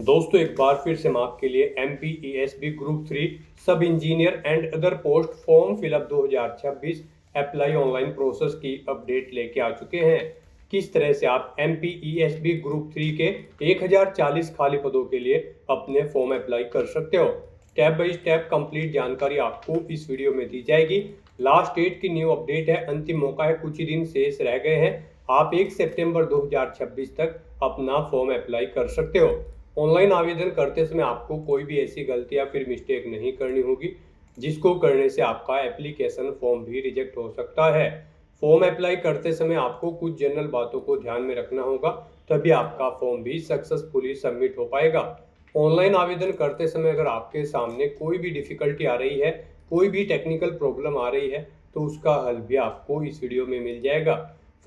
दोस्तों एक बार फिर से हम आपके लिए MPESB ग्रुप 3 सब engineer and other post form fill up 2026 apply online process की अपडेट लेके आ चुके हैं। किस तरह से आप MPESB ग्रुप 3 के 1040 खाली पदों के लिए अपने फॉर्म अप्लाई कर सकते हो। स्टेप बाय स्टेप कंप्लीट जानकारी आपको इस वीडियो में दी जाएगी। लास्ट डेट की न्यू अपडेट है, अंतिम मौका है, कुछ ही दिन शेष रह गए हैं। आप 1 सितंबर 2026 तक अपना फॉर्म अप्लाई कर सकते हो। ऑनलाइन आवेदन करते समय आपको कोई भी ऐसी गलती या फिर मिस्टेक नहीं करनी होगी जिसको करने से आपका एप्लीकेशन फॉर्म भी रिजेक्ट हो सकता है। फॉर्म अप्लाई करते समय आपको कुछ जनरल बातों को ध्यान में रखना होगा, तभी आपका फॉर्म भी सक्सेसफुली सबमिट हो पाएगा। ऑनलाइन आवेदन करते समय अगर आपके सामने कोई भी डिफिकल्टी आ रही है, कोई भी टेक्निकल प्रॉब्लम आ रही है, तो उसका हल भी आपको इस वीडियो में मिल जाएगा।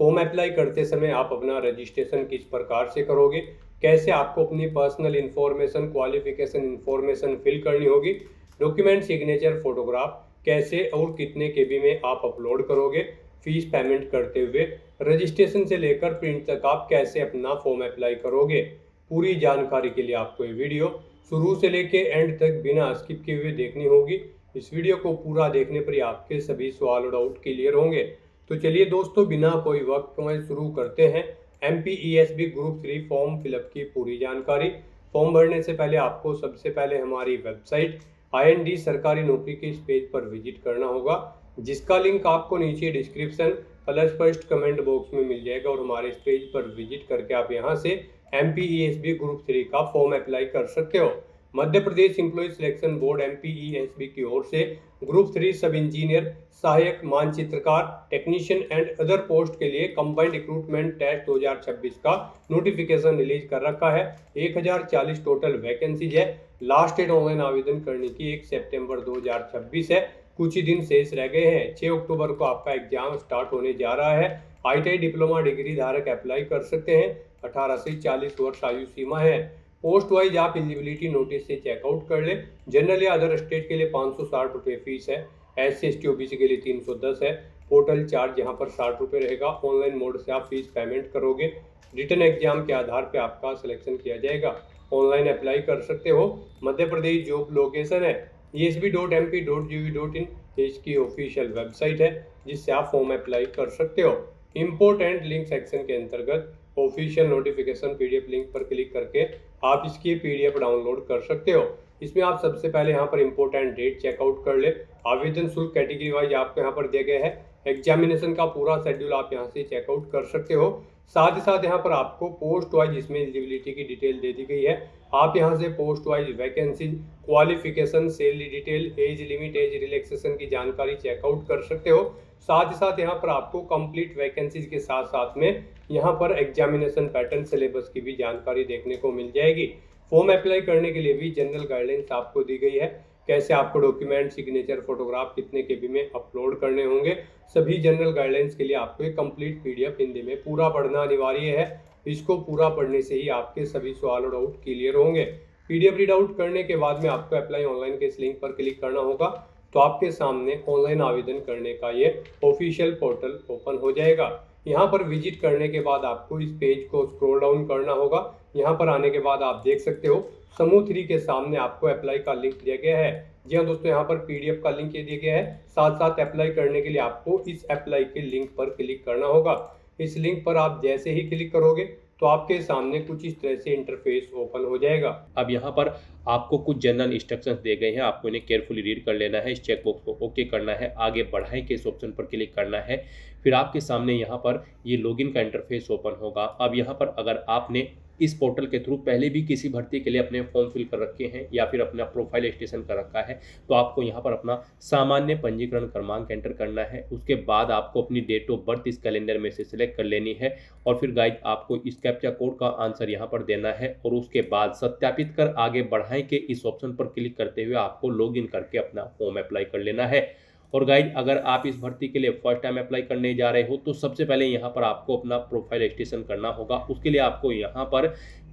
फॉर्म अप्लाई करते समय आप अपना रजिस्ट्रेशन किस प्रकार से करोगे, कैसे आपको अपनी personal information, qualification information fill करनी होगी, डॉक्यूमेंट, सिग्नेचर, फोटोग्राफ कैसे और कितने केबी में आप अपलोड करोगे, फीस पेमेंट करते हुए रजिस्ट्रेशन से लेकर प्रिंट तक आप कैसे अपना फॉर्म अप्लाई करोगे। पूरी जानकारी के लिए आपको ये वीडियो शुरू से लेके एंड तक बिना स्किप किए हुए देखनी होगी। इस वीडियो को पूरा देखने पर ही आपके सभी सवाल और डाउट क्लियर होंगे। तो चलिए दोस्तों, बिना कोई वक्त गंवाए शुरू करते हैं MPESB ग्रुप 3 फॉर्म फिलअप की पूरी जानकारी। फॉर्म भरने से पहले आपको सबसे पहले हमारी वेबसाइट IND सरकारी नौकरी के इस पेज पर विजिट करना होगा, जिसका लिंक आपको नीचे description plus first comment box में मिल जाएगा। और हमारे इस पेज पर विजिट करके आप यहां से MPESB ग्रुप 3 का फॉर्म अप्लाई कर सकते हो। Madhya Pradesh employ selection board MPESB की ओर से ग्रुप 3 सब इंजीनियर, सहायक मानचित्रकार, टेक्नीशियन एंड अदर पोस्ट के लिए कंबाइंड रिक्रूटमेंट टेस्ट 2026 का नोटिफिकेशन रिलीज कर रखा है। 1040 टोटल वैकेंसीज है। लास्ट डेट ऑनलाइन आवेदन करने की 1 सितंबर 2026 है। कुछ ही दिन शेष रह गए हैं। 6 अक्टूबर को आपका एग्जाम स्टार्ट होने जा रहा है। ITI डिप्लोमा डिग्री धारक अप्लाई कर सकते हैं। 18 से 40 वर्ष आयु सीमा है। पोस्ट वाइज आप एलिजिबिलिटी नोटिस से चेकआउट कर ले। जनरल या अदर स्टेट के लिए 560 रुपये फीस है। SC ST OBC के लिए 310 है। पोर्टल चार्ज यहाँ पर 60 रुपये रहेगा। ऑनलाइन मोड से आप फीस पेमेंट करोगे। रिटर्न एग्जाम के आधार पे आपका सिलेक्शन किया जाएगा। ऑनलाइन अप्लाई कर सकते हो। मध्य प्रदेश जॉब लोकेशन है esb.mp.gov.in, इसकी ऑफिशियल वेबसाइट है जिससे आप फॉर्म अप्लाई कर सकते हो। इम्पोर्टेंट लिंक सेक्शन के अंतर्गत ऑफिशियल नोटिफिकेशन PDF लिंक पर क्लिक करके आप इसकी PDF डाउनलोड कर सकते हो। इसमें आप सबसे पहले यहाँ पर इम्पोर्टेंट डेट चेकआउट कर ले। आवेदन शुल्क कैटेगरी वाइज आपको यहाँ पर दिया गया है। एग्जामिनेशन का पूरा शेड्यूल आप यहाँ से चेकआउट कर सकते हो। साथ ही साथ यहाँ पर आपको पोस्ट वाइज इसमें एलिजिबिलिटी की डिटेल दे दी गई है। आप यहाँ से post wise vacancy, qualification, salary detail, age limit, age relaxation की जानकारी चेकआउट कर सकते हो। साथ ही साथ यहाँ पर आपको कंप्लीट वैकेंसीज के साथ साथ में यहाँ पर एग्जामिनेशन पैटर्न, सिलेबस की भी जानकारी देखने को मिल जाएगी। फॉर्म अप्लाई करने के लिए भी जनरल गाइडलाइंस आपको दी गई है। कैसे आपको डॉक्यूमेंट, सिग्नेचर, फोटोग्राफ कितने केबी में अपलोड करने होंगे, सभी जनरल गाइडलाइंस के लिए आपको एक कंप्लीट PDF हिंदी में पूरा पढ़ना अनिवार्य है। इसको पूरा पढ़ने से ही आपके सभी सवाल और डाउट क्लियर होंगे। PDF रीड आउट करने के बाद में आपको अप्लाई ऑनलाइन के इस लिंक पर क्लिक करना होगा, तो आपके सामने ऑनलाइन आवेदन करने का ये ऑफिशियल पोर्टल ओपन हो जाएगा। यहाँ पर विजिट करने के बाद आपको इस पेज को स्क्रॉल डाउन करना होगा। यहाँ पर आने के बाद आप देख सकते हो समूह 3 के सामने आपको अप्लाई का लिंक दिया गया है। जी हाँ दोस्तों, यहाँ पर PDF का लिंक ये दिया गया है। साथ साथ अप्लाई करने के लिए आपको इस अप्लाई के लिंक पर क्लिक करना होगा। इस लिंक पर आप जैसे ही क्लिक करोगे तो आपके सामने कुछ इस तरह से इंटरफेस ओपन हो जाएगा। अब यहाँ पर आपको कुछ जनरल इंस्ट्रक्शंस दिए गए हैं, आपको इन्हें केयरफुली रीड कर लेना है। इस चेकबॉक्स को ओके करना है, आगे बढ़ाएं के इस ऑप्शन पर क्लिक करना है। फिर आपके सामने यहाँ पर ये लॉगिन का इंटरफेस ओपन होगा। अब यहाँ पर अगर आपने इस पोर्टल के थ्रू पहले भी किसी भर्ती के लिए अपने फॉर्म फिल कर रखे हैं या फिर अपना प्रोफाइल रजिस्ट्रेशन कर रखा है, तो आपको यहाँ पर अपना सामान्य पंजीकरण क्रमांक एंटर करना है। उसके बाद आपको अपनी डेट ऑफ बर्थ इस कैलेंडर में से सिलेक्ट कर लेनी है और फिर गाइज आपको इस कैप्चा कोड का आंसर यहाँ पर देना है और उसके बाद सत्यापित कर आगे बढ़ाएं के इस ऑप्शन पर क्लिक करते हुए आपको लॉगिन करके अपना फॉर्म अप्लाई कर लेना है। और गाइज अगर आप इस भर्ती के लिए फर्स्ट टाइम अप्लाई करने जा रहे हो तो सबसे पहले यहाँ पर आपको अपना प्रोफाइल रजिस्ट्रेशन करना होगा। उसके लिए आपको यहाँ पर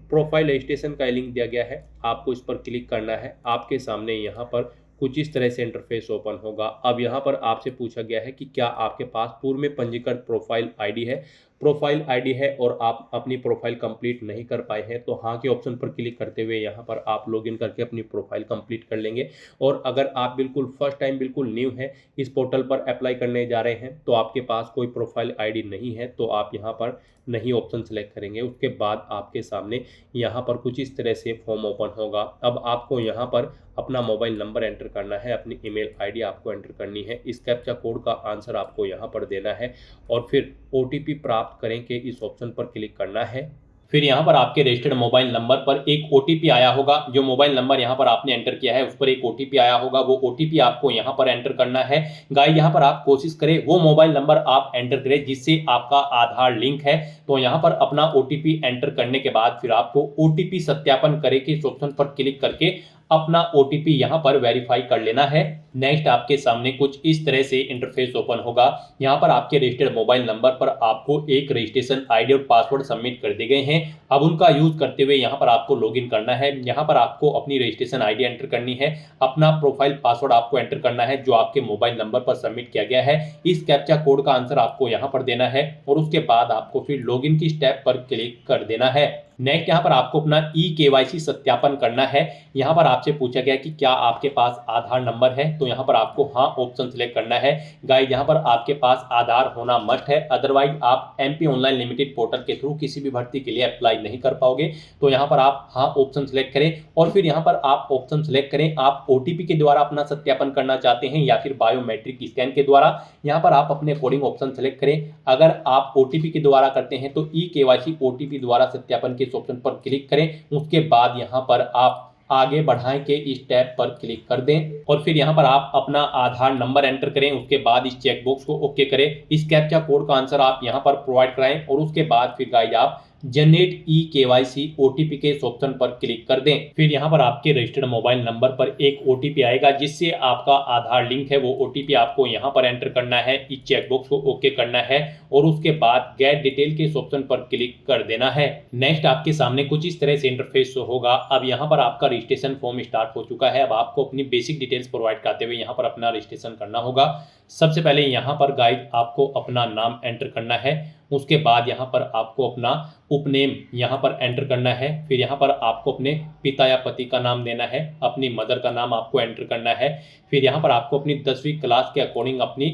प्रोफाइल रजिस्ट्रेशन का लिंक दिया गया है, आपको इस पर क्लिक करना है। आपके सामने यहाँ पर कुछ इस तरह से इंटरफेस ओपन होगा। अब यहाँ पर आपसे पूछा गया है कि क्या आपके पास पूर्व में पंजीकृत प्रोफाइल ID है, प्रोफाइल आईडी है और आप अपनी प्रोफाइल कंप्लीट नहीं कर पाए हैं तो हाँ के ऑप्शन पर क्लिक करते हुए यहाँ पर आप लॉगिन करके अपनी प्रोफाइल कंप्लीट कर लेंगे। और अगर आप बिल्कुल फर्स्ट टाइम बिल्कुल न्यू हैं इस पोर्टल पर अप्लाई करने जा रहे हैं तो आपके पास कोई प्रोफाइल आईडी नहीं है तो आप यहाँ पर नहीं ऑप्शन सेलेक्ट करेंगे। उसके बाद आपके सामने यहाँ पर कुछ इस तरह से फॉर्म ओपन होगा। अब आपको यहाँ पर अपना मोबाइल नंबर एंटर करना है, अपनी ईमेल आईडी आपको एंटर करनी है, इस कैप्चा कोड का आंसर आपको यहाँ पर देना है और फिर ओटीपी प्राप्त करें के इस ऑप्शन पर क्लिक करना है। फिर यहाँ पर आपके रजिस्टर्ड मोबाइल नंबर पर एक ओटीपी आया होगा। जो मोबाइल नंबर यहाँ पर आपने एंटर किया है उस पर एक ओटीपी आया होगा, वो ओटीपी आपको यहाँ पर एंटर करना है। गाइस यहाँ पर आप कोशिश करें वो मोबाइल नंबर आप एंटर करें जिससे आपका आधार लिंक है। तो यहाँ पर अपना ओटीपी एंटर करने के बाद फिर आपको ओटीपी सत्यापन करें के इस ऑप्शन पर क्लिक करके अपना ओटीपी यहाँ पर वेरीफाई कर लेना है। नेक्स्ट आपके सामने कुछ इस तरह से इंटरफेस ओपन होगा। यहाँ पर आपके रजिस्टर्ड मोबाइल नंबर पर आपको एक रजिस्ट्रेशन आईडी और पासवर्ड सबमिट कर दिए गए हैं। अब उनका यूज करते हुए यहाँ पर आपको लॉगिन करना है। यहाँ पर आपको अपनी रजिस्ट्रेशन आईडी एंटर करनी है, अपना प्रोफाइल पासवर्ड आपको एंटर करना है जो आपके मोबाइल नंबर पर सबमिट किया गया है। इस कैप्चा कोड का आंसर आपको यहाँ पर देना है और उसके बाद आपको फिर लॉगिन की स्टेप पर क्लिक कर देना है। नेक्स्ट यहाँ पर आपको अपना ई-केवाईसी सत्यापन करना है। यहाँ पर आपसे पूछा गया कि क्या आपके पास आधार नंबर है, तो यहाँ पर आपको हाँ ऑप्शन सिलेक्ट करना है। गाइस यहाँ पर आपके पास आधार होना मस्ट है, अदरवाइज आप एमपी ऑनलाइन लिमिटेड पोर्टल के थ्रू किसी भी भर्ती के लिए अप्लाई नहीं कर पाओगे। तो यहाँ पर आप हाँ ऑप्शन सिलेक्ट करें और फिर यहाँ पर आप ऑप्शन सिलेक्ट करें आप ओटीपी के द्वारा अपना सत्यापन करना चाहते हैं या फिर बायोमेट्रिक स्कैन के द्वारा। यहाँ पर आप अपने अकॉर्डिंग ऑप्शन सिलेक्ट करें। अगर आप ओटीपी के द्वारा करते हैं तो ई-केवाईसी ओटीपी द्वारा सत्यापन के ऑप्शन पर क्लिक करें। उसके बाद यहाँ पर आप आगे बढ़ाएं के इस टैब पर क्लिक कर दें और फिर यहाँ पर आप अपना आधार नंबर एंटर करें। उसके बाद इस चेक बॉक्स को ओके करें। इस कैप्चा कोड का आंसर आप यहाँ पर प्रोवाइड कराएं और उसके बाद फिर गाइस आप जनरेट ई-केवाईसी ओटीपी के इस ऑप्शन पर क्लिक कर दें। फिर यहाँ पर आपके रजिस्टर्ड मोबाइल नंबर पर एक ओटीपी आएगा जिससे आपका आधार लिंक है। वो ओटीपी आपको यहाँ पर एंटर करना है, इस चेकबॉक्स को ओके करना है और उसके बाद गेट डिटेल के इस ऑप्शन पर क्लिक कर देना है। नेक्स्ट आपके सामने कुछ इस तरह से इंटरफेस होगा। अब यहाँ पर आपका रजिस्ट्रेशन फॉर्म स्टार्ट हो चुका है। अब आपको अपनी बेसिक डिटेल्स प्रोवाइड करते हुए यहाँ पर अपना रजिस्ट्रेशन करना होगा। सबसे पहले यहाँ पर गाइड आपको अपना नाम एंटर करना है। उसके बाद यहाँ पर आपको अपना उपनेम यहाँ पर एंटर करना है। फिर यहाँ पर आपको अपने पिता या पति का नाम देना है, अपनी मदर का नाम आपको एंटर करना है। फिर यहाँ पर आपको अपनी 10वीं क्लास के अकॉर्डिंग अपनी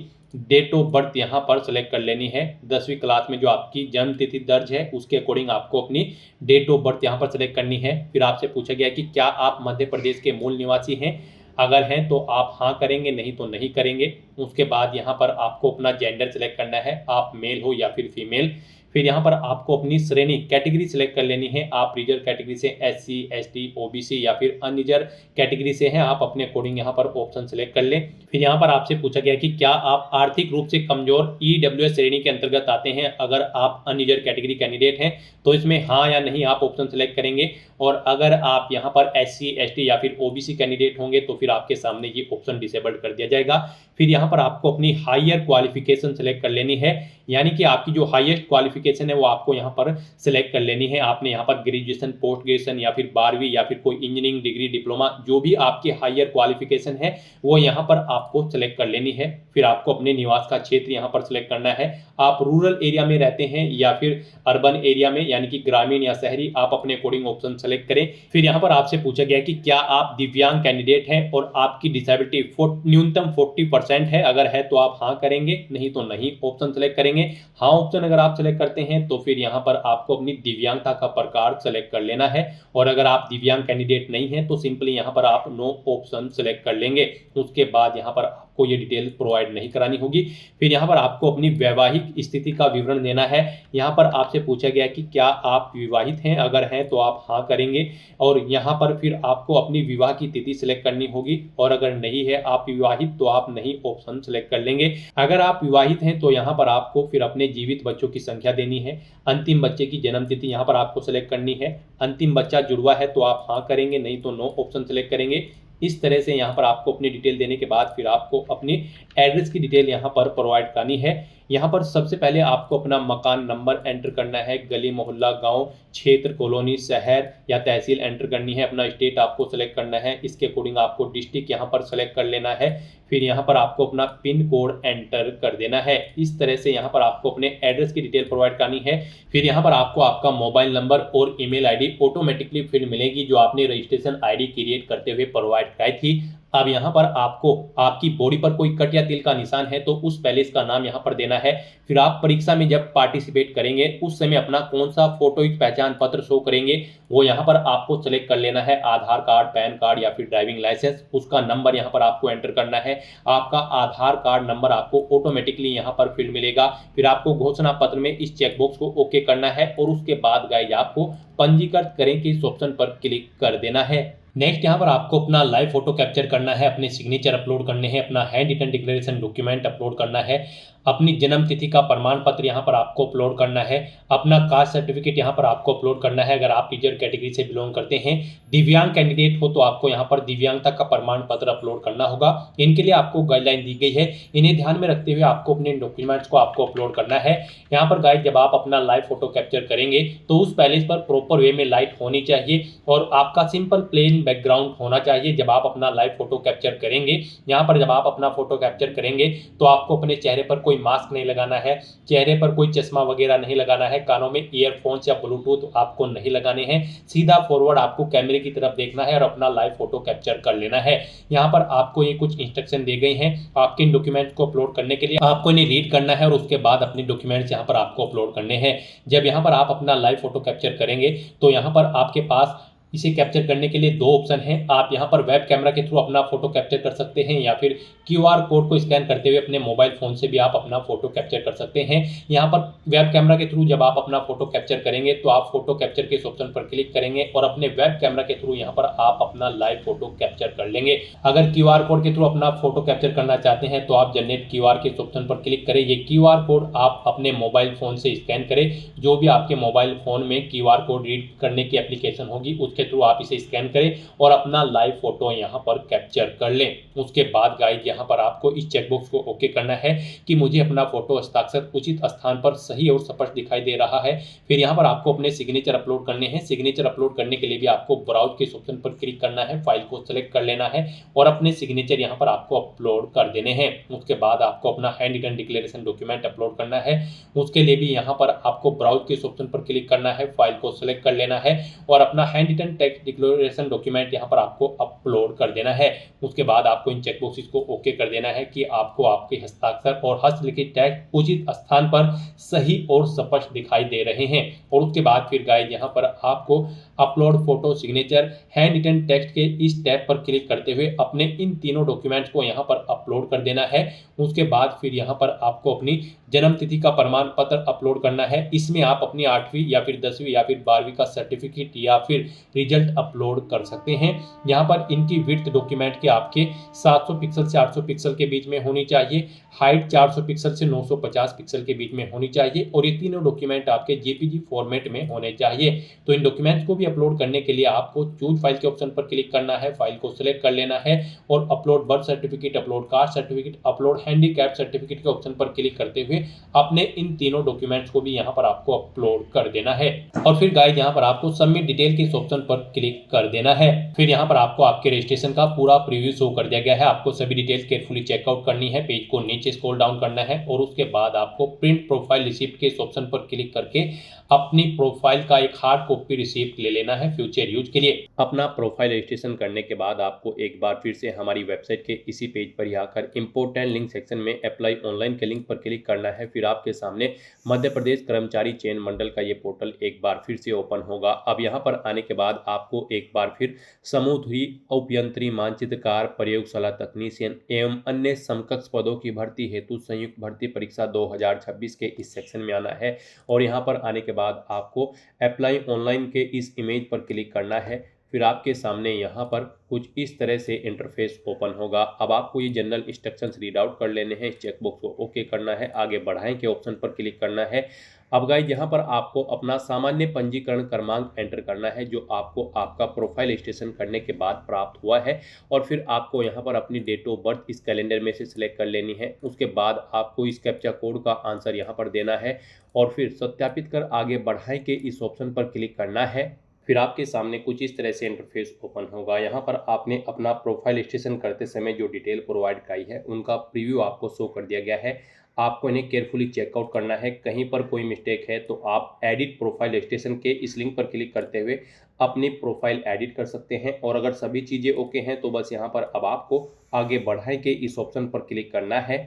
डेट ऑफ बर्थ यहाँ पर सेलेक्ट कर लेनी है। 10वीं क्लास में जो आपकी जन्म तिथि दर्ज है उसके अकॉर्डिंग आपको अपनी डेट ऑफ बर्थ यहाँ पर सेलेक्ट करनी है। फिर आपसे पूछा गया कि क्या आप मध्य प्रदेश के मूल निवासी हैं, अगर हैं तो आप हाँ करेंगे, नहीं तो नहीं करेंगे। उसके बाद यहाँ पर आपको अपना जेंडर सेलेक्ट करना है, आप मेल हो या फिर फीमेल। फिर यहाँ पर आपको अपनी श्रेणी कैटेगरी सेलेक्ट कर लेनी है, आप रिजर्व कैटेगरी से SC ST OBC या फिर अनरिजर्व कैटेगरी से हैं, आप अपने अकॉर्डिंग यहाँ पर ऑप्शन सेलेक्ट कर लें। फिर यहाँ पर आपसे पूछा गया कि क्या आप आर्थिक रूप से कमजोर EWS श्रेणी के अंतर्गत आते हैं, अगर आप अनरिजर्व कैटेगरी कैंडिडेट हैं तो इसमें हाँ या नहीं आप ऑप्शन सेलेक्ट करेंगे और अगर आप यहाँ पर SC ST या फिर OBC कैंडिडेट होंगे तो फिर आपके सामने ये ऑप्शन डिसेबल्ड कर दिया जाएगा। फिर यहाँ पर आपको अपनी हायर क्वालिफिकेशन सेलेक्ट कर लेनी है, यानी कि आपकी जो हाईएस्ट क्वालिफिकेशन है वो आपको यहाँ पर सिलेक्ट कर लेनी है। आपने यहाँ पर ग्रेजुएशन, पोस्ट ग्रेजुएशन या फिर 12वीं या फिर कोई इंजीनियरिंग डिग्री, डिप्लोमा, जो भी आपकी हायर क्वालिफिकेशन है वो यहाँ पर आपको सिलेक्ट कर लेनी है। फिर आपको अपने निवास का क्षेत्र यहाँ पर सिलेक्ट करना है, आप रूरल एरिया में रहते हैं या फिर अर्बन एरिया में यानी कि ग्रामीण या शहरी, आप अपने अकॉर्डिंग ऑप्शन सेलेक्ट करें। फिर यहाँ पर आपसे पूछा गया कि क्या आप दिव्यांग कैंडिडेट हैं और आपकी डिसेबिलिटी न्यूनतम 40% है, अगर है तो आप हाँ करेंगे, नहीं तो नहीं ऑप्शन सेलेक्ट करेंगे। हाँ ऑप्शन अगर आप सेलेक्ट करते हैं तो फिर यहाँ पर आपको अपनी दिव्यांगता का प्रकार सेलेक्ट कर लेना है और अगर आप दिव्यांग कैंडिडेट नहीं हैं तो सिंपली यहाँ पर आप नो ऑप्शन सेलेक्ट कर लेंगे। उसके बाद यहाँ पर आपको ये डिटेल प्रोवाइड नहीं करानी होगी। फिर यहाँ पर आपको अपनी वैवाहिक स्थिति का विवरण देना है। यहाँ पर आपसे पूछा गया कि क्या आप विवाहित हैं, अगर हैं तो आप हाँ करेंगे और यहाँ पर फिर आपको अपनी विवाह की तिथि सेलेक्ट करनी होगी और अगर नहीं है आप विवाहित तो आप नहीं ऑप्शन सेलेक्ट कर लेंगे। अगर आप विवाहित हैं तो यहाँ पर आपको फिर अपने जीवित बच्चों की संख्या देनी है, अंतिम बच्चे की जन्म तिथि यहाँ पर आपको सेलेक्ट करनी है। अंतिम बच्चा जुड़वा है तो आप हाँ करेंगे, नहीं तो नो ऑप्शन सेलेक्ट करेंगे। इस तरह से यहाँ पर आपको अपनी डिटेल देने के बाद फिर आपको अपनी एड्रेस की डिटेल यहाँ पर प्रोवाइड करनी है। यहाँ पर सबसे पहले आपको अपना मकान नंबर एंटर करना है, गली मोहल्ला गांव क्षेत्र कॉलोनी शहर या तहसील एंटर करनी है, अपना स्टेट आपको सेलेक्ट करना है, इसके अकॉर्डिंग आपको डिस्ट्रिक्ट यहाँ पर सेलेक्ट कर लेना है। फिर यहाँ पर आपको अपना पिन कोड एंटर कर देना है। इस तरह से यहाँ पर आपको अपने एड्रेस की डिटेल प्रोवाइड करनी है। फिर यहाँ पर आपको आपका मोबाइल नंबर और ईमेल आईडी ऑटोमेटिकली फिर मिलेगी जो आपने रजिस्ट्रेशन आईडी क्रिएट करते हुए प्रोवाइड कराई थी। अब यहाँ पर आपको आपकी बॉडी पर कोई कट या तिल का निशान है तो उस पैलेस का नाम यहाँ पर देना है। फिर आप परीक्षा में जब पार्टिसिपेट करेंगे उस समय अपना कौन सा फोटोयुक्त पहचान पत्र शो करेंगे वो यहाँ पर आपको सेलेक्ट कर लेना है। आधार कार्ड, पैन कार्ड या फिर ड्राइविंग लाइसेंस, उसका नंबर यहाँ पर आपको एंटर करना है। आपका आधार कार्ड नंबर आपको ऑटोमेटिकली यहाँ पर फिर मिलेगा। फिर आपको घोषणा पत्र में इस चेकबॉक्स को ओके करना है और उसके बाद गाइज आपको पंजीकृत करें के इस ऑप्शन पर क्लिक कर देना है। नेक्स्ट यहाँ पर आपको अपना लाइव फोटो कैप्चर करना है, अपने सिग्नेचर अपलोड करने हैं, अपना handwritten declaration document upload करना है, अपनी जन्म तिथि का प्रमाण पत्र यहाँ पर आपको अपलोड करना है, अपना कास्ट सर्टिफिकेट यहाँ पर आपको अपलोड करना है अगर आप रिजर्व कैटेगरी से बिलोंग करते हैं। दिव्यांग कैंडिडेट हो तो आपको यहाँ पर दिव्यांगता का प्रमाण पत्र अपलोड करना होगा। इनके लिए आपको गाइडलाइन दी गई है, इन्हें ध्यान में रखते हुए आपको अपने डॉक्यूमेंट्स को आपको अपलोड करना है। यहाँ पर गाइड जब आप अपना लाइव फोटो कैप्चर करेंगे तो उस पैलेस पर प्रॉपर वे में लाइट होनी चाहिए और आपका सिंपल प्लेन बैकग्राउंड होना चाहिए जब आप अपना लाइव फोटो कैप्चर करेंगे। यहाँ पर जब आप अपना फोटो कैप्चर करेंगे तो आपको अपने चेहरे पर कोई मास्क नहीं लगाना है, चेहरे पर कोई चश्मा वगैरह नहीं लगाना है, कानों में ईयरफोन्स या ब्लूटूथ आपको नहीं लगाने हैं। सीधा फॉरवर्ड आपको कैमरे की तरफ देखना है और अपना लाइव फोटो कैप्चर कर लेना है। यहाँ पर आपको ये कुछ इंस्ट्रक्शन दी गई हैं आपके इन डॉक्यूमेंट्स को अपलोड करने के लिए। आपको इन्हें रीड करना है और उसके बाद अपने डॉक्यूमेंट्स यहाँ पर आपको अपलोड करने हैं। जब यहाँ पर आप अपना लाइव फोटो कैप्चर करेंगे तो यहाँ पर आपके पास इसे कैप्चर करने के लिए दो ऑप्शन हैं। आप यहाँ पर वेब कैमरा के थ्रू अपना फोटो कैप्चर कर सकते हैं या फिर क्यूआर कोड को स्कैन करते हुए अपने मोबाइल फोन से भी आप अपना फोटो कैप्चर कर सकते हैं। यहाँ पर वेब कैमरा के थ्रू जब आप अपना फोटो कैप्चर करेंगे तो आप फोटो कैप्चर के इस ऑप्शन पर क्लिक करेंगे और अपने वेब कैमरा के थ्रू यहाँ पर आप अपना लाइव फोटो कैप्चर कर लेंगे। अगर क्यूआर कोड के थ्रू अपना फोटो कैप्चर करना चाहते हैं तो आप जनरेट क्यूआर के इस ऑप्शन पर क्लिक करें। ये क्यूआर कोड आप अपने मोबाइल फोन से स्कैन करें, जो भी आपके मोबाइल फोन में क्यूआर कोड रीड करने की एप्लीकेशन होगी उसके थ्रू आप इसे स्कैन करें और अपना लाइव फोटो यहाँ पर कैप्चर कर लें। उसके बाद गाइड यहाँ पर आपको इस चेकबॉक्स को ओके करना है कि मुझे अपना फोटो हस्ताक्षर उचित स्थान पर सही और स्पष्ट दिखाई दे रहा है। फिर यहाँ पर आपको अपने सिग्नेचर अपलोड करने हैं। सिग्नेचर अपलोड करने के लिए भी आपको ब्राउज के ऑप्शन पर क्लिक करना है, फाइल को सेलेक्ट कर लेना है और अपने सिग्नेचर यहाँ पर आपको अपलोड कर देने हैं। उसके बाद आपको अपना handwritten declaration document upload करना है। उसके लिए भी यहाँ पर आपको ब्राउज के ऑप्शन पर क्लिक करना है, फाइल को सेलेक्ट कर लेना है और अपना handwritten text declaration document यहाँ पर आपको अपलोड कर देना है। उसके बाद आपको इन चेकबॉक्सेस को ओके कर देना है कि आपको आपके हस्ताक्षर और हस्तलिखित टेक्स्ट उचित स्थान पर सही और स्पष्ट दिखाई दे रहे हैं। और उसके बाद फिर गाइस यहाँ पर आपको upload photo signature handwritten text के इस टैब पर क्लिक करते हुए अपने इन तीनों डॉक्यूमेंट्स को यहाँ पर अपलोड कर देना है। उसके बाद फिर यहाँ पर आपको अपनी जन्म तिथि का प्रमाण पत्र अपलोड करना है। इसमें आप अपनी 8वीं या फिर 10वीं या फिर 12वीं का सर्टिफिकेट या फिर रिजल्ट अपलोड कर सकते हैं। यहाँ पर इनकी विड्थ डॉक्यूमेंट के आपके 700 पिक्सल से 800 पिक्सल के बीच में होनी चाहिए, हाइट 400 पिक्सल से 950 पिक्सल के बीच में होनी चाहिए और ये तीनों डॉक्यूमेंट आपके जेपीजी फॉर्मेट में होने चाहिए। तो इन डॉक्यूमेंट्स को भी अपलोड करने के लिए आपको चूज फाइल के ऑप्शन पर क्लिक करना है, फाइल को सिलेक्ट कर लेना है और upload birth certificate, upload caste certificate, upload handicap certificate के ऑप्शन पर क्लिक करते हुए अपने इन तीनों डॉक्यूमेंट्स को भी यहाँ पर आपको अपलोड कर देना है। और फिर गाइस यहाँ पर आपको सबमिट डिटेल के इस ऑप्शन पर क्लिक कर देना है। फिर यहाँ पर आपको आपके रजिस्ट्रेशन का पूरा प्रीव्यू शो कर दिया गया है। आपको सभी डिटेल्स केयरफुली चेकआउट करनी है, पेज को नीचे स्क्रॉल डाउन करना है और उसके बाद आपको प्रिंट प्रोफाइल रिसिप्ट के इस ऑप्शन पर क्लिक करके अपनी प्रोफाइल का एक हार्ड कॉपी रिसिप्ट ले लेना है फ्यूचर यूज के लिए। अपना प्रोफाइल रजिस्ट्रेशन करने के बाद आपको एक बार फिर से हमारी वेबसाइट के इसी पेज पर आकर इंपोर्टेंट लिंक सेक्शन में अप्लाई ऑनलाइन के लिंक पर क्लिक करना है। फिर आपके सामने मध्य प्रदेश कर्मचारी चयन मंडल का ये पोर्टल एक बार फिर से ओपन होगा। अब यहाँ पर आने के बाद आपको एक बार फिर समुद्री उपयंत्री, मानचित्रकार, प्रयोगशाला तकनीशियन एवं अन्य समकक्ष पदों की भर्ती हेतु संयुक्त भर्ती परीक्षा 2026 के इस सेक्शन में आना है। और यहाँ पर आने के बाद आपको अप्लाई ऑनलाइन के इस इमेज पर क्लिक करना है। फिर आपके सामने यहाँ पर कुछ इस तरह से इंटरफेस ओपन होगा। अब आपको ये जनरल इंस्ट्रक्शंस रीड आउट कर लेने हैं, इस चेकबॉक्स को ओके करना है, आगे बढ़ाएं के ऑप्शन पर क्लिक करना है। अब गाइस यहाँ पर आपको अपना सामान्य पंजीकरण क्रमांक एंटर करना है जो आपको आपका प्रोफाइल रजिस्ट्रेशन करने के बाद प्राप्त हुआ है, और फिर आपको यहाँ पर अपनी डेट ऑफ बर्थ इस कैलेंडर में से सिलेक्ट कर लेनी है। उसके बाद आपको इस कैप्चा कोड का आंसर यहाँ पर देना है और फिर सत्यापित कर आगे बढ़ाएं के इस ऑप्शन पर क्लिक करना है। फिर आपके सामने कुछ इस तरह से इंटरफेस ओपन होगा। यहाँ पर आपने अपना प्रोफाइल रजिस्ट्रेशन करते समय जो डिटेल प्रोवाइड कराई है उनका प्रीव्यू आपको शो कर दिया गया है। आपको इन्हें केयरफुली चेकआउट करना है। कहीं पर कोई मिस्टेक है तो आप एडिट प्रोफाइल रजिस्ट्रेशन के इस लिंक पर क्लिक करते हुए अपनी प्रोफाइल एडिट कर सकते हैं, और अगर सभी चीज़ें ओके हैं तो बस यहाँ पर अब आपको आगे बढ़ाएं के इस ऑप्शन पर क्लिक करना है।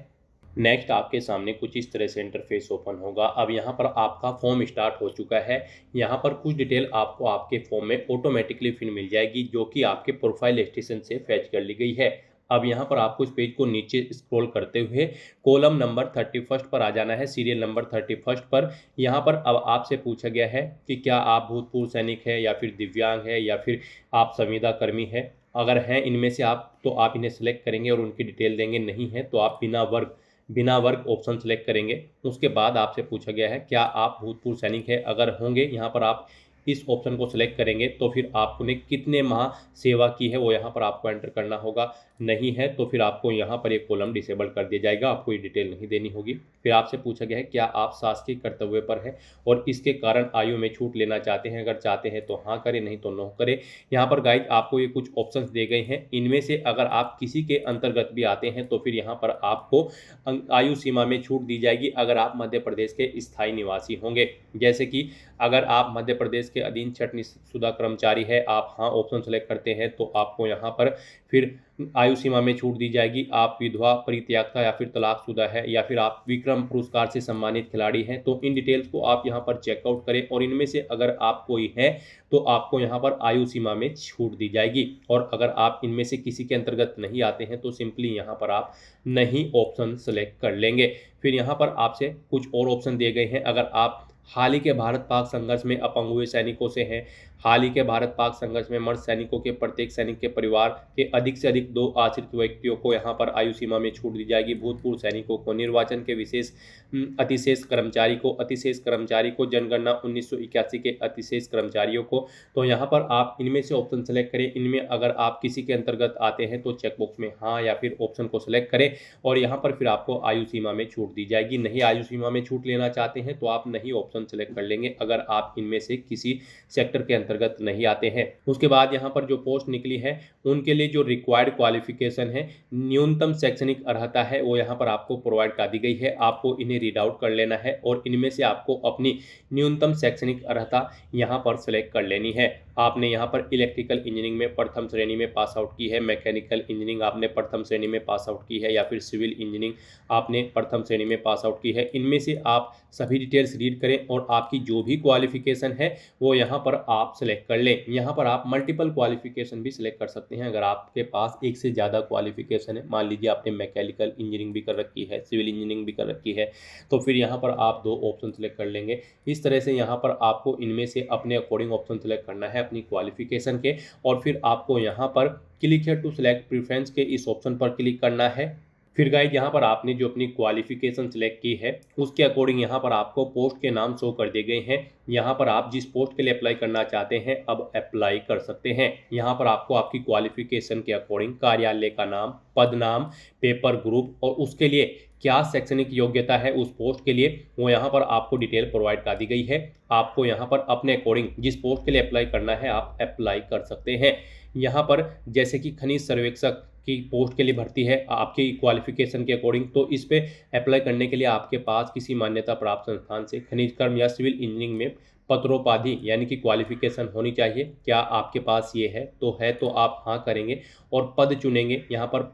नेक्स्ट आपके सामने कुछ इस तरह से इंटरफेस ओपन होगा। अब यहाँ पर आपका फॉर्म स्टार्ट हो चुका है। यहाँ पर कुछ डिटेल आपको आपके फॉर्म में ऑटोमेटिकली फिर मिल जाएगी जो कि आपके प्रोफाइल रजिस्ट्रेशन से फैच कर ली गई है। अब यहाँ पर आपको इस पेज को नीचे स्क्रॉल करते हुए कॉलम नंबर 31 पर आ जाना है, सीरियल नंबर 31 पर। यहाँ पर अब आपसे पूछा गया है कि क्या आप भूतपूर्व सैनिक है या फिर दिव्यांग है या फिर आप संविदा कर्मी है। अगर हैं इनमें से आप तो आप इन्हें सेलेक्ट करेंगे और उनकी डिटेल देंगे, नहीं है तो आप बिना वर्ग ऑप्शन सेलेक्ट करेंगे। उसके बाद आपसे पूछा गया है क्या आप भूतपूर्व सैनिक है। अगर होंगे यहाँ पर आप इस ऑप्शन को सिलेक्ट करेंगे तो फिर आपने कितने माह सेवा की है वो यहाँ पर आपको एंटर करना होगा। नहीं है तो फिर आपको यहाँ पर एक कॉलम डिसेबल कर दिया जाएगा, आपको ये डिटेल नहीं देनी होगी। फिर आपसे पूछा गया है क्या आप शासकीय कर्तव्य पर हैं और इसके कारण आयु में छूट लेना चाहते हैं। अगर चाहते हैं तो हाँ करें, नहीं तो नो करें। यहाँ पर गाइड आपको ये कुछ ऑप्शंस दिए गए हैं। इनमें से अगर आप किसी के अंतर्गत भी आते हैं तो फिर यहाँ पर आपको आयु सीमा में छूट दी जाएगी अगर आप मध्य प्रदेश के स्थायी निवासी होंगे। जैसे कि अगर आप मध्य प्रदेश के अधीन छटनीशुदा कर्मचारी है, आप हाँ ऑप्शन सेलेक्ट करते हैं तो आपको यहाँ पर फिर आयु सीमा में छूट दी जाएगी। आप विधवा, परित्यागता या फिर तलाकशुदा है या फिर आप विक्रम पुरस्कार से सम्मानित खिलाड़ी हैं तो इन डिटेल्स को आप यहाँ पर चेकआउट करें, और इनमें से अगर आप कोई है तो आपको यहाँ पर आयु सीमा में छूट दी जाएगी। और अगर आप इनमें से किसी के अंतर्गत नहीं आते हैं तो सिंपली यहाँ पर आप नहीं ऑप्शन सेलेक्ट कर लेंगे। फिर यहाँ पर आपसे कुछ और ऑप्शन दिए गए हैं। अगर आप हाल ही के भारत पाक संघर्ष में अपंग हुए सैनिकों से हैं, हाल ही के भारत पाक संघर्ष में मर्द सैनिकों के प्रत्येक सैनिक के परिवार के अधिक से अधिक 2 आश्रित व्यक्तियों को यहाँ पर आयु सीमा में छूट दी जाएगी। भूतपूर्व सैनिकों को, निर्वाचन के विशेष अतिशेष कर्मचारी को, जनगणना 1981 के अतिशेष कर्मचारियों को। तो यहाँ पर आप इनमें से ऑप्शन सेलेक्ट करें। इनमें अगर आप किसी के अंतर्गत आते हैं तो चेकबॉक्स में हाँ या फिर ऑप्शन को सिलेक्ट करें और यहाँ पर फिर आपको आयु सीमा में छूट दी जाएगी। नहीं आयु सीमा में छूट लेना चाहते हैं तो आप नहीं ऑप्शन सेलेक्ट कर लेंगे अगर आप इनमें से किसी सेक्टर के अंतर्गत नहीं आते हैं। उसके बाद यहाँ पर जो पोस्ट निकली है उनके लिए जो रिक्वायर्ड क्वालिफिकेशन है, न्यूनतम शैक्षणिक अर्हता है, वो यहाँ पर आपको प्रोवाइड कर दी गई है। आपको इन्हें रीड आउट कर लेना है और इनमें से आपको अपनी न्यूनतम शैक्षणिक अर्हता यहाँ पर सेलेक्ट कर लेनी है। आपने यहाँ पर इलेक्ट्रिकल इंजीनियरिंग में प्रथम श्रेणी में पास आउट की है, मैकेनिकल इंजीनियरिंग आपने प्रथम श्रेणी में पास आउट की है, या फिर सिविल इंजीनियरिंग आपने प्रथम श्रेणी में पास आउट की है। इनमें से आप सभी डिटेल्स रीड करें और आपकी जो भी क्वालिफिकेशन है वो यहाँ पर आप सेलेक्ट कर लें। यहाँ पर आप मल्टीपल क्वालिफिकेशन भी सिलेक्ट कर सकते हैं अगर आपके पास एक से ज़्यादा क्वालिफिकेशन है। मान लीजिए आपने मैकेनिकल इंजीनियरिंग भी कर रखी है, सिविल इंजीनियरिंग भी कर रखी है, तो फिर यहाँ पर आप 2 ऑप्शन सेलेक्ट कर लेंगे। इस तरह से यहाँ पर आपको इनमें से अपने अकॉर्डिंग ऑप्शन सेलेक्ट करना है अपनी क्वालिफिकेशन के, और फिर आपको यहाँ पर click here to select preference के इस ऑप्शन पर क्लिक करना है। फिर गाइस यहाँ पर आपने जो अपनी क्वालिफिकेशन सेलेक्ट की है उसके अकॉर्डिंग यहाँ पर आपको पोस्ट के नाम शो कर दिए गए हैं। यहाँ पर आप जिस पोस्ट के लिए अप्लाई करना चाहते हैं अब अप्लाई कर सकते हैं। यहाँ पर आपको आपकी क्वालिफिकेशन के अकॉर्डिंग कार्यालय का नाम, पद नाम, पेपर ग्रुप और उसके लिए क्या शैक्षणिक योग्यता है उस पोस्ट के लिए, वो यहाँ पर आपको डिटेल प्रोवाइड कर दी गई है। आपको यहाँ पर अपने अकॉर्डिंग जिस पोस्ट के लिए अप्लाई करना है आप अप्लाई कर सकते हैं। यहाँ पर जैसे कि खनिज सर्वेक्षक की पोस्ट के लिए भर्ती है आपकी क्वालिफिकेशन के अकॉर्डिंग, तो इस पे अप्लाई करने के लिए आपके पास किसी मान्यता प्राप्त संस्थान से खनिज कर्म या सिविल इंजीनियरिंग में पत्रोपाधि यानी कि क्वालिफिकेशन होनी चाहिए। क्या आपके पास ये है तो आप हाँ करेंगे और पद चुनेंगे। यहाँ पर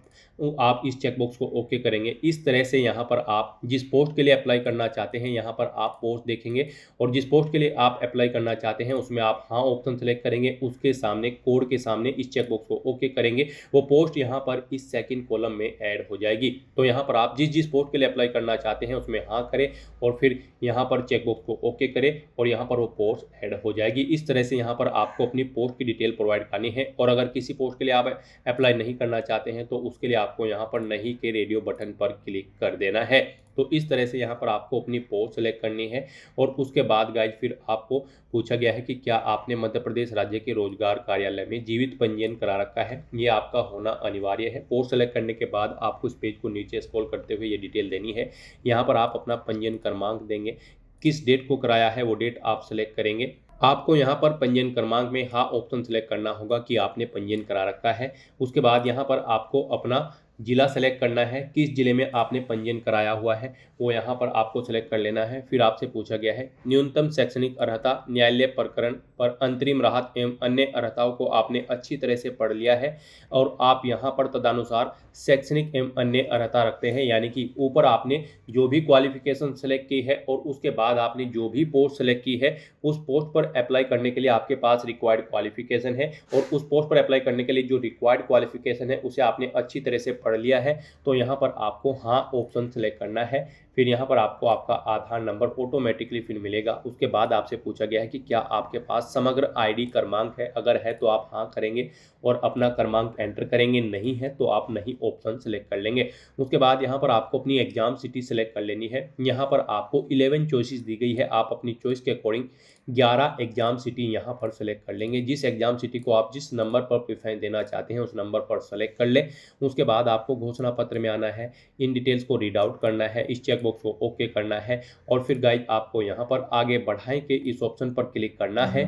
आप इस चेकबॉक्स को ओके करेंगे। इस तरह से यहाँ पर आप जिस पोस्ट के लिए अप्लाई करना चाहते हैं यहाँ पर आप पोस्ट देखेंगे और जिस पोस्ट के लिए आप अप्लाई करना चाहते हैं उसमें आप हाँ ऑप्शन सेलेक्ट करेंगे। उसके सामने कोड के सामने इस चेकबॉक्स को ओके करेंगे, वो पोस्ट यहाँ पर इस सेकंड कॉलम में ऐड हो जाएगी। तो यहाँ पर आप जिस पोस्ट के लिए अप्लाई करना चाहते हैं उसमें हाँ करें और फिर यहाँ पर चेकबॉक्स को ओके करें और यहाँ पर वो पोस्ट ऐड हो जाएगी। इस तरह से यहाँ पर आपको अपनी पोस्ट की डिटेल प्रोवाइड करनी है। और अगर किसी पोस्ट के लिए आप अप्लाई नहीं करना चाहते हैं तो उसके लिए आपको यहाँ पर नहीं के रेडियो बटन पर क्लिक कर देना है। तो इस तरह से यहाँ पर आपको अपनी पोस्ट सेलेक्ट करनी है। और उसके बाद गाइज फिर आपको पूछा गया है कि क्या आपने मध्य प्रदेश राज्य के रोजगार कार्यालय में जीवित पंजीयन करा रखा है। ये आपका होना अनिवार्य है। पोस्ट सेलेक्ट करने के बाद आपको इस पेज को नीचे स्क्रॉल करते हुए ये डिटेल देनी है। यहाँ पर आप अपना पंजीयन क्रमांक देंगे, किस डेट को कराया है वो डेट आप सेलेक्ट करेंगे। आपको यहाँ पर पंजीयन क्रमांक में हाँ ऑप्शन सेलेक्ट करना होगा कि आपने पंजीयन करा रखा है। उसके बाद यहाँ पर आपको अपना जिला सेलेक्ट करना है, किस जिले में आपने पंजीयन कराया हुआ है वो यहाँ पर आपको सेलेक्ट कर लेना है। फिर आपसे पूछा गया है न्यूनतम शैक्षणिक अर्हता, न्यायालय प्रकरण पर अंतरिम राहत एवं अन्य अर्हताओं को आपने अच्छी तरह से पढ़ लिया है और आप यहाँ पर तदनुसार शैक्षणिक एवं अन्य अर्हता रखते हैं। यानी कि ऊपर आपने जो भी क्वालिफिकेशन सेलेक्ट की है और उसके बाद आपने जो भी पोस्ट सेलेक्ट की है उस पोस्ट पर अप्लाई करने के लिए आपके पास रिक्वायर्ड क्वालिफिकेशन है और उस पोस्ट पर अप्लाई करने के लिए जो रिक्वायर्ड क्वालिफिकेशन है उसे आपने अच्छी तरह से पढ़ लिया है। तो यहाँ पर आपको हाँ ऑप्शन सेलेक्ट करना है। फिर यहाँ पर आपको आपका आधार नंबर ऑटोमेटिकली फिर मिलेगा। उसके बाद आपसे पूछा गया है कि क्या आपके पास समग्र आईडी क्रमांक है, अगर है तो आप हाँ करेंगे और अपना क्रमांक एंटर करेंगे, नहीं है तो आप नहीं ऑप्शन सेलेक्ट कर लेंगे। उसके बाद यहाँ पर आपको अपनी एग्जाम सिटी सेलेक्ट कर लेनी है। यहाँ पर आपको 11 चॉइसेस दी गई है, आप अपनी चॉइस के अकॉर्डिंग 11 एग्जाम सिटी यहाँ पर सेलेक्ट कर लेंगे। जिस एग्जाम सिटी को आप जिस नंबर पर प्रेफरेंस देना चाहते हैं उस नंबर पर सेलेक्ट कर लें। उसके बाद आपको घोषणा पत्र में आना है, इन डिटेल्स को रीड आउट करना है, इस चेकबॉक्स को ओके करना है और फिर गाइज आपको यहाँ पर आगे बढ़ाएं के इस ऑप्शन पर क्लिक करना है।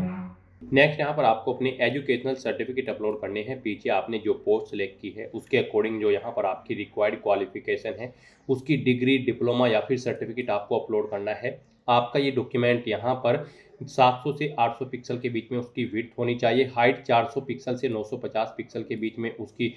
नेक्स्ट यहाँ पर आपको अपने एजुकेशनल सर्टिफिकेट अपलोड करने हैं। पीछे आपने जो पोस्ट सेलेक्ट की है उसके अकॉर्डिंग जो यहाँ पर आपकी रिक्वायर्ड क्वालिफिकेशन है उसकी डिग्री, डिप्लोमा या फिर सर्टिफिकेट आपको अपलोड करना है। आपका ये डॉक्यूमेंट यहाँ पर 700 से 800 पिक्सल के बीच में उसकी विड्थ होनी चाहिए, हाइट 400 पिक्सल से 950 पिक्सल के बीच में उसकी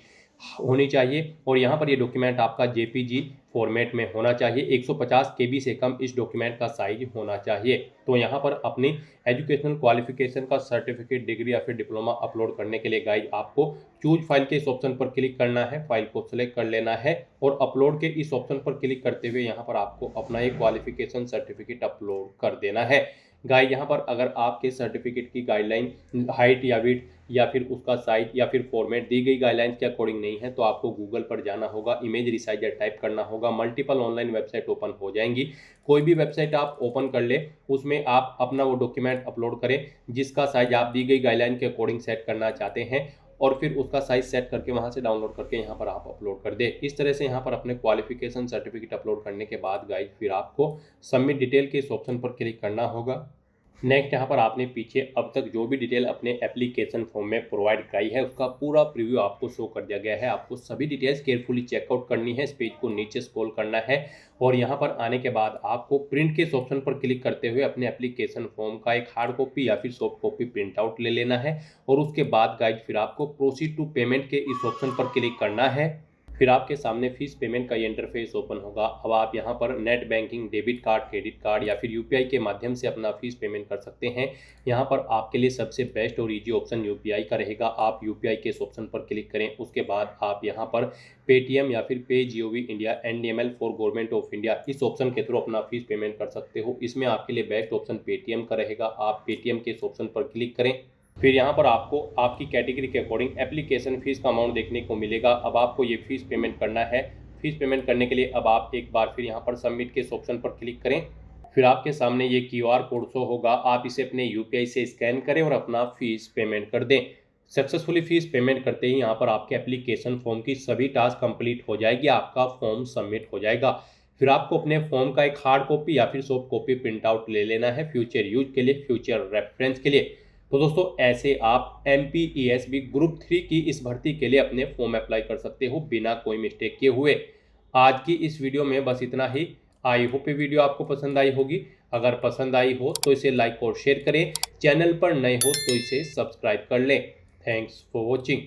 होनी चाहिए और यहाँ पर ये डॉक्यूमेंट आपका जेपीजी फॉर्मेट में होना चाहिए। 150 केबी से कम इस डॉक्यूमेंट का साइज होना चाहिए। तो यहाँ पर अपनी एजुकेशनल क्वालिफिकेशन का सर्टिफिकेट, डिग्री या फिर डिप्लोमा अपलोड करने के लिए गाइज आपको चूज फाइल के इस ऑप्शन पर क्लिक करना है, फाइल को सिलेक्ट कर लेना है और अपलोड के इस ऑप्शन पर क्लिक करते हुए यहाँ पर आपको अपना एक क्वालिफिकेशन सर्टिफिकेट अपलोड कर देना है। गाइज यहाँ पर अगर आपके सर्टिफिकेट की गाइडलाइन हाइट या विड्थ या फिर उसका साइज या फिर फॉर्मेट दी गई गाइडलाइंस के अकॉर्डिंग नहीं है तो आपको गूगल पर जाना होगा, इमेज रिसाइजर टाइप करना होगा, मल्टीपल ऑनलाइन वेबसाइट ओपन हो जाएंगी। कोई भी वेबसाइट आप ओपन कर ले, उसमें आप अपना वो डॉक्यूमेंट अपलोड करें जिसका साइज आप दी गई गाइडलाइन के अकॉर्डिंग सेट करना चाहते हैं और फिर उसका साइज सेट करके वहां से डाउनलोड करके यहाँ पर आप अपलोड कर दे। इस तरह से यहाँ पर अपने क्वालिफिकेशन सर्टिफिकेट अपलोड करने के बाद गाइज फिर आपको सबमिट डिटेल के इस ऑप्शन पर क्लिक करना होगा। नेक्स्ट यहाँ पर आपने पीछे अब तक जो भी डिटेल अपने एप्लीकेशन फॉर्म में प्रोवाइड कराई है उसका पूरा प्रीव्यू आपको शो कर दिया गया है। आपको सभी डिटेल्स केयरफुली चेकआउट करनी है, इस पेज को नीचे स्क्रॉल करना है और यहाँ पर आने के बाद आपको प्रिंट के इस ऑप्शन पर क्लिक करते हुए अपने एप्लीकेशन फॉर्म का एक हार्ड कॉपी या फिर सॉफ्ट कॉपी प्रिंट आउट ले लेना है और उसके बाद गाइज फिर आपको प्रोसीड टू पेमेंट के इस ऑप्शन पर क्लिक करना है। फिर आपके सामने फीस पेमेंट का ये इंटरफेस ओपन होगा। अब आप यहाँ पर net banking, debit card, credit card या फिर यूपीआई के माध्यम से अपना फीस पेमेंट कर सकते हैं। यहाँ पर आपके लिए सबसे बेस्ट और इजी ऑप्शन यूपीआई का रहेगा। आप यूपीआई के इस ऑप्शन पर क्लिक करें। उसके बाद आप यहाँ पर पेटीएम या फिर pay gov India, NDML for government of India इस ऑप्शन के थ्रू अपना फीस पेमेंट कर सकते हो। इसमें आपके लिए बेस्ट ऑप्शन पेटीएम का रहेगा। आप पेटीएम के इस ऑप्शन पर क्लिक करें। फिर यहाँ पर आपको आपकी कैटेगरी के अकॉर्डिंग एप्लीकेशन फीस का अमाउंट देखने को मिलेगा। अब आपको ये फीस पेमेंट करना है। फीस पेमेंट करने के लिए अब आप एक बार फिर यहाँ पर सबमिट के इस ऑप्शन पर क्लिक करें। फिर आपके सामने ये क्यूआर कोड शो होगा, आप इसे अपने यूपीआई से स्कैन करें और अपना फीस पेमेंट कर दें। सक्सेसफुली फीस पेमेंट करते ही यहाँ पर आपके एप्लीकेशन फॉर्म की सभी टास्क कंप्लीट हो जाएगी, आपका फॉर्म सबमिट हो जाएगा। फिर आपको अपने फॉर्म का एक हार्ड कॉपी या फिर सॉफ्ट कॉपी प्रिंट आउट ले लेना है फ्यूचर यूज के लिए, फ्यूचर रेफरेंस के लिए। तो दोस्तों ऐसे आप MPESB ग्रुप 3 की इस भर्ती के लिए अपने फॉर्म अप्लाई कर सकते हो बिना कोई मिस्टेक किए हुए। आज की इस वीडियो में बस इतना ही। आई होप ये वीडियो आपको पसंद आई होगी। अगर पसंद आई हो तो इसे लाइक और शेयर करें। चैनल पर नए हो तो इसे सब्सक्राइब कर लें। Thanks for watching.